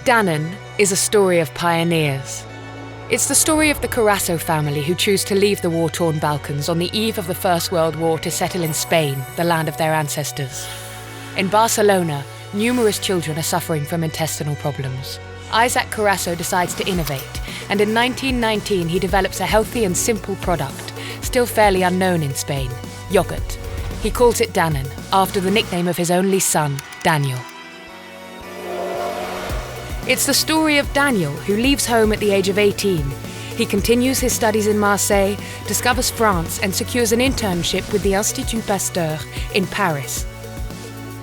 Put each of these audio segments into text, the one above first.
Danone is a story of pioneers. It's the story of the Carasso family who choose to leave the war-torn Balkans on the eve of the First World War to settle in Spain, the land of their ancestors. In Barcelona, numerous children are suffering from intestinal problems. Isaac Carasso decides to innovate, and in 1919 he develops a healthy and simple product, still fairly unknown in Spain, yogurt. He calls it Danone, after the nickname of his only son, Daniel. It's the story of Daniel, who leaves home at the age of 18. He continues his studies in Marseille, discovers France, and secures an internship with the Institut Pasteur in Paris.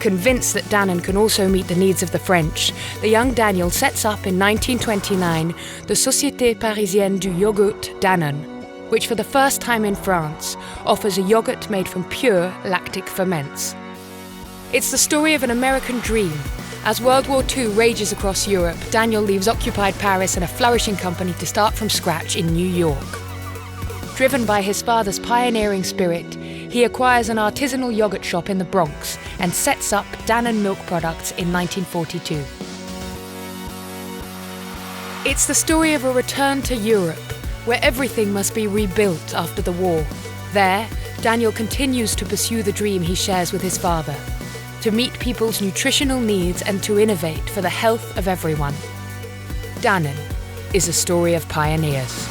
Convinced that Danone can also meet the needs of the French, the young Daniel sets up in 1929 the Société Parisienne du Yogourt Danone, which for the first time in France offers a yogurt made from pure lactic ferments. It's the story of an American dream. As World War II rages across Europe, Daniel leaves occupied Paris and a flourishing company to start from scratch in New York. Driven by his father's pioneering spirit, he acquires an artisanal yogurt shop in the Bronx and sets up Danone milk products in 1942. It's the story of a return to Europe, where everything must be rebuilt after the war. There, Daniel continues to pursue the dream he shares with his father, to meet people's nutritional needs and to innovate for the health of everyone. Danone is a story of pioneers.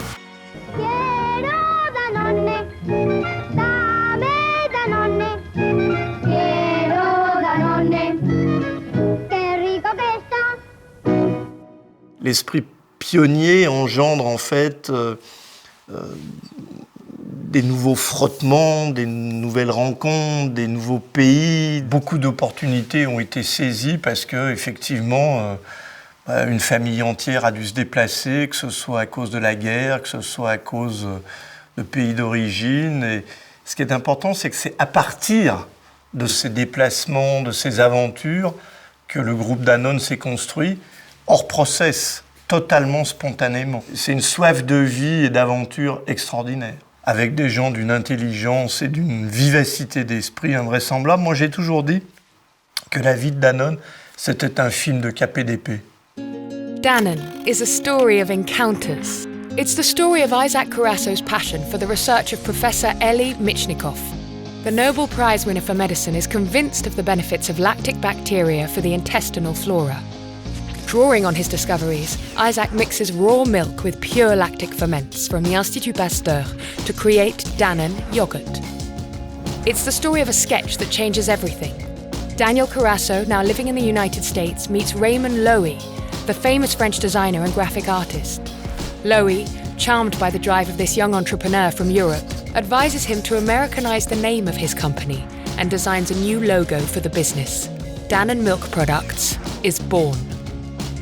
L'esprit pionnier engendre en fait des nouveaux frottements, des nouvelles rencontres, des nouveaux pays. Beaucoup d'opportunités ont été saisies parce que, effectivement, une famille entière a dû se déplacer, que ce soit à cause de la guerre, que ce soit à cause de pays d'origine. Et ce qui est important, c'est que c'est à partir de ces déplacements, de ces aventures, que le groupe Danone s'est construit, hors process, totalement spontanément. C'est une soif de vie et d'aventure extraordinaire, avec des gens d'une intelligence et d'une vivacité d'esprit invraisemblable. Moi, j'ai toujours dit que la vie de Danone, c'était un film de KPDP. Danone is a story of encounters. It's the story of Isaac Carasso's passion for the research of Professor Elie Michnikov. The Nobel Prize winner for medicine is convinced of the benefits of lactic bacteria for the intestinal flora. Drawing on his discoveries, Isaac mixes raw milk with pure lactic ferments from the Institut Pasteur to create Danone yogurt. It's the story of a sketch that changes everything. Daniel Carasso, now living in the United States, meets Raymond Loewy, the famous French designer and graphic artist. Loewy, charmed by the drive of this young entrepreneur from Europe, advises him to Americanize the name of his company and designs a new logo for the business. Danone Milk Products is born.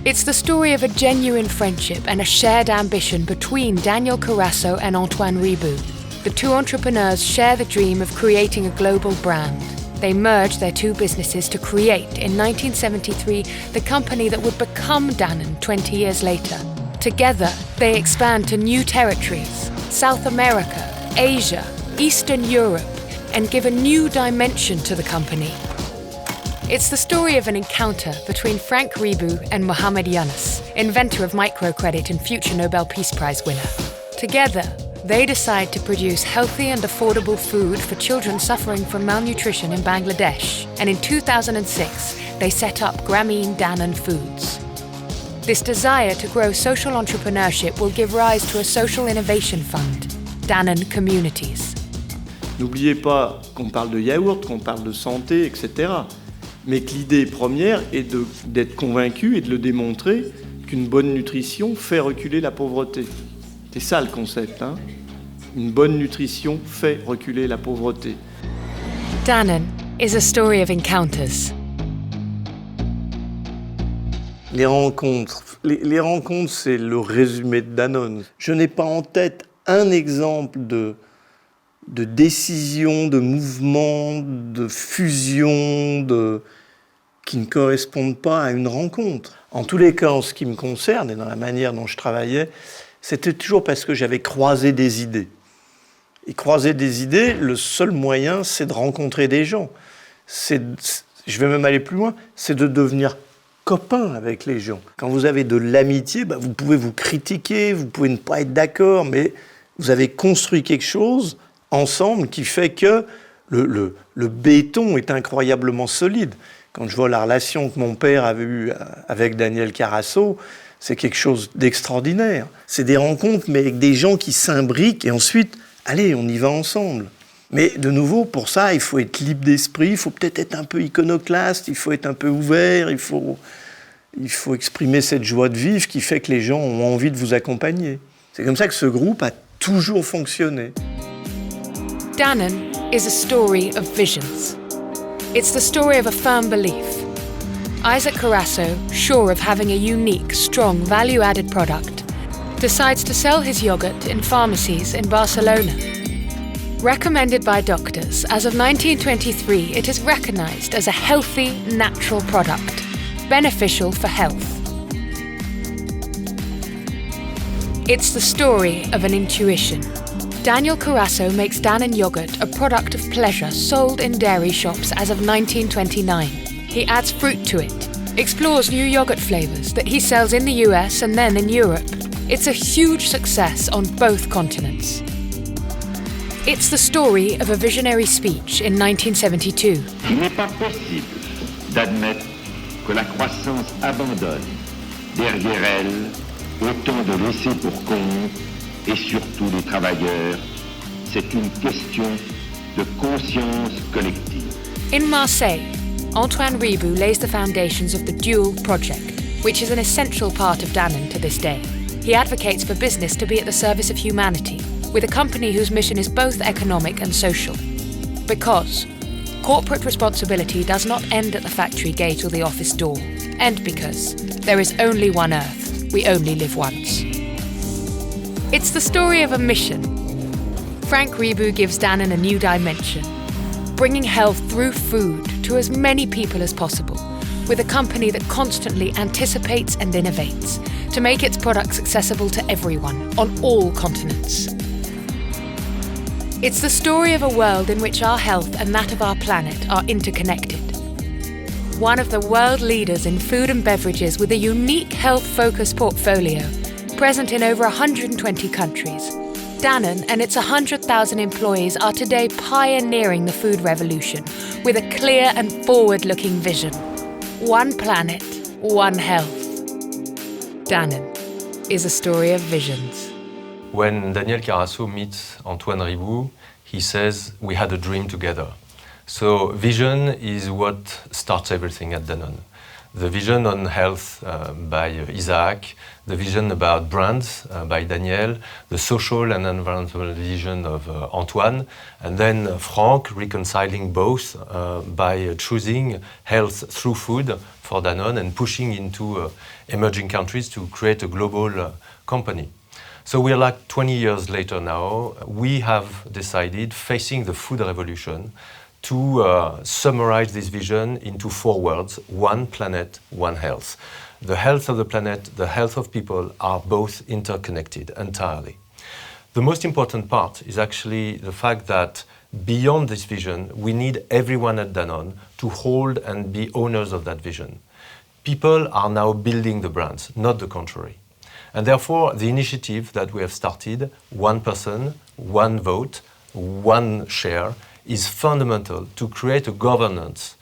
It's the story of a genuine friendship and a shared ambition between Daniel Carasso and Antoine Riboud. The two entrepreneurs share the dream of creating a global brand. They merge their two businesses to create, in 1973, the company that would become Danone 20 years later. Together, they expand to new territories, South America, Asia, Eastern Europe, and give a new dimension to the company. It's the story of an encounter between Frank Riboud and Mohamed Yunus, inventor of microcredit and future Nobel Peace Prize winner. Together, they decide to produce healthy and affordable food for children suffering from malnutrition in Bangladesh. And in 2006, they set up Grameen Danone Foods. This desire to grow social entrepreneurship will give rise to a social innovation fund, Danone Communities. N'oubliez pas qu'on parle de yaourt, qu'on parle de santé, etc. Mais que l'idée première est d'être convaincu et de le démontrer qu'une bonne nutrition fait reculer la pauvreté. C'est ça le concept, hein? Une bonne nutrition fait reculer la pauvreté. Danone is a story of encounters. Les rencontres, c'est le résumé de Danone. Je n'ai pas en tête un exemple de décision, de mouvement, de fusion, qui ne correspondent pas à une rencontre. En tous les cas, en ce qui me concerne et dans la manière dont je travaillais, c'était toujours parce que j'avais croisé des idées. Et croiser des idées, le seul moyen, c'est de rencontrer des gens. Je vais même aller plus loin, c'est de devenir copain avec les gens. Quand vous avez de l'amitié, vous pouvez vous critiquer, vous pouvez ne pas être d'accord, mais vous avez construit quelque chose ensemble qui fait que le béton est incroyablement solide. Quand je vois la relation que mon père avait eue avec Daniel Carasso, c'est quelque chose d'extraordinaire. C'est des rencontres, mais avec des gens qui s'imbriquent et ensuite, allez, on y va ensemble. Mais de nouveau, pour ça, il faut être libre d'esprit, il faut peut-être être un peu iconoclaste, il faut être un peu ouvert, il faut exprimer cette joie de vivre qui fait que les gens ont envie de vous accompagner. C'est comme ça que ce groupe a toujours fonctionné. Danone is a story of visions. It's the story of a firm belief. Isaac Carasso, sure of having a unique, strong, value-added product, decides to sell his yogurt in pharmacies in Barcelona. Recommended by doctors, as of 1923, it is recognized as a healthy, natural product, beneficial for health. It's the story of an intuition. Daniel Carasso makes Danone yogurt a product of pleasure sold in dairy shops as of 1929. He adds fruit to it, explores new yogurt flavors that he sells in the US and then in Europe. It's a huge success on both continents. It's the story of a visionary speech in 1972. Il n'est pas possible d'admettre que la croissance abandonne derrière elle autant de laissés pour compte et surtout les travailleurs. C'est une question de conscience collective. In Marseille, Antoine Ribou lays the foundations of the Dual project, which is an essential part of Danone to this day. He advocates for business to be at the service of humanity, with a company whose mission is both economic and social. Because corporate responsibility does not end at the factory gate or the office door, and because there is only one Earth, we only live once. It's the story of a mission. Frank Ribou gives Danone a new dimension, bringing health through food to as many people as possible, with a company that constantly anticipates and innovates to make its products accessible to everyone on all continents. It's the story of a world in which our health and that of our planet are interconnected. One of the world leaders in food and beverages with a unique health-focused portfolio, present in over 120 countries, Danone and its 100,000 employees are today pioneering the food revolution with a clear and forward-looking vision. One planet, one health. Danone is a story of visions. When Daniel Carasso meets Antoine Ribou, he says, we had a dream together. So vision is what starts everything at Danone. The vision on health by Isaac, the vision about brands by Daniel, the social and environmental vision of Antoine, and then Frank reconciling both by choosing health through food for Danone and pushing into emerging countries to create a global company. So we're like 20 years later now. We have decided, facing the food revolution, to summarize this vision into 4 words: one planet, one health. The health of the planet, the health of people are both interconnected entirely. The most important part is actually the fact that beyond this vision, we need everyone at Danone to hold and be owners of that vision. People are now building the brands, not the contrary. And therefore, the initiative that we have started, one person, one vote, one share, is fundamental to create a governance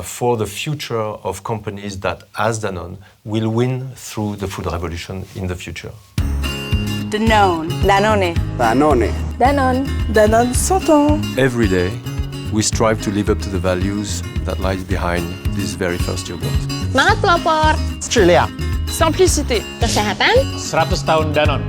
for the future of companies that, as Danone, will win through the food revolution in the future. Danone. Danone. Danone. Danone. Danone 100 ans. Every day, we strive to live up to the values that lies behind this very first yogurt. Semangat pelopor. 质量 Simplicité. Kesehatan. 100 tahun Danone.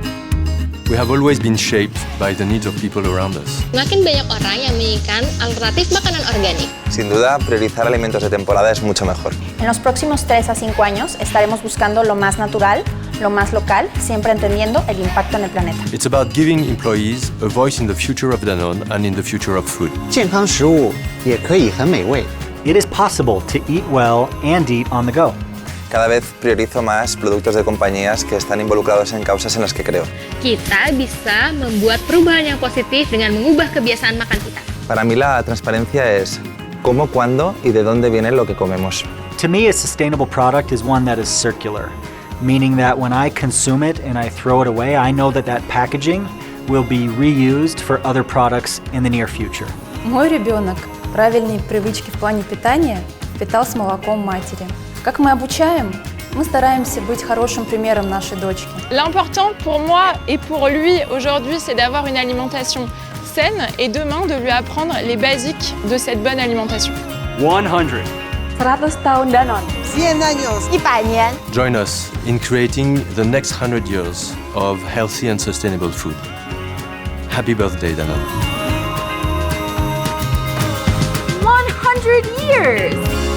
We have always been shaped by the needs of people around us. Semakin banyak orang yang menginginkan alternatif makanan organik. Sin duda, priorizar alimentos de temporada es mucho mejor. En los próximos 3 a 5 años estaremos buscando lo más natural, lo más local, siempre entendiendo el impacto en el planeta. It's about giving employees a voice in the future of Danone and in the future of food. 健康食物也可以很美味。 It is possible to eat well and eat on the go. Cada vez priorizo más productos de compañías que están involucrados en causas en las que creo. Kita bisa membuat perubahan yang positif dengan mengubah kebiasaan makan kita. Para mí la transparencia es cómo, cuándo y de dónde viene lo que comemos. To me, a sustainable product is one that is circular, meaning that when I consume it and I throw it away, I know that that packaging will be reused for other products in the near future. Мой ребенок правильные привычки в плане питания впитал с молоком матери. Как мы обучаем? Мы стараемся быть хорошим примером нашей дочки. L'important pour moi et pour lui aujourd'hui, c'est d'avoir une alimentation saine et demain de lui apprendre les basiques de cette bonne alimentation. 100. 100 tahun Danone. 100 años. 100 年. Join us in creating the next 100 years of healthy and sustainable food. Happy birthday, Danone. 100 years.